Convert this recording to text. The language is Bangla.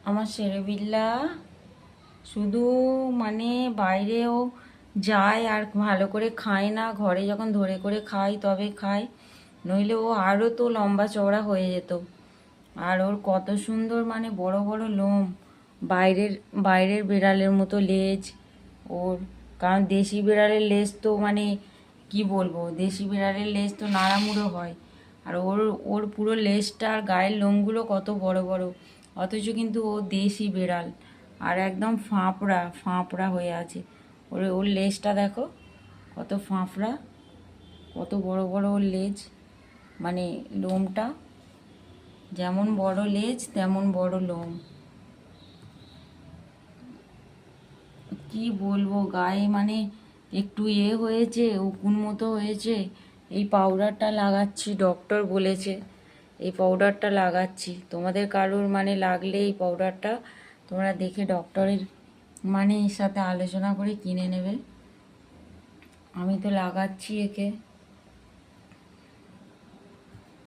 আমার শেরেবিল্লা শুধু মানে বাইরেও যায় আর ভালো করে খায় না, ঘরে যখন ধরে করে খাই তবে খায়, নইলে ও আরও তো লম্বা চওড়া হয়ে যেত। আর ওর কত সুন্দর মানে বড় বড় লোম, বাইরের বাইরের বিড়ালের মতো লেজ ওর। কারণ দেশি বিড়ালের লেজ তো মানে কি বলবো, দেশি বিড়ালের লেজ তো নাড়ামুড়ো হয়, আর ওর ওর পুরো লেজটা আর গায়ের লোমগুলো কত বড় বড়, অথচ কিন্তু ও দেশি বিড়াল আর একদম ফাঁপড়া ফাঁপড়া হয়ে আছে। ওর ওর লেজটা দেখো কত ফাঁপড়া, কত বড় বড় ওর লেজ, মানে লোমটা যেমন বড় লেজ তেমন বড় লোম। কি বলবো, গায়ে মানে একটু হয়েছে, উকুন মতো হয়েছে। এই পাউডারটা লাগাচ্ছি, ডক্টর বলেছে এই পাউডারটা লাগাচ্ছি। তোমাদের কারোর মানে লাগলে এই পাউডারটা তোমরা দেখে ডক্টরের মানে এর সাথে আলোচনা করে কিনে নেবে। আমি তো লাগাচ্ছি একে।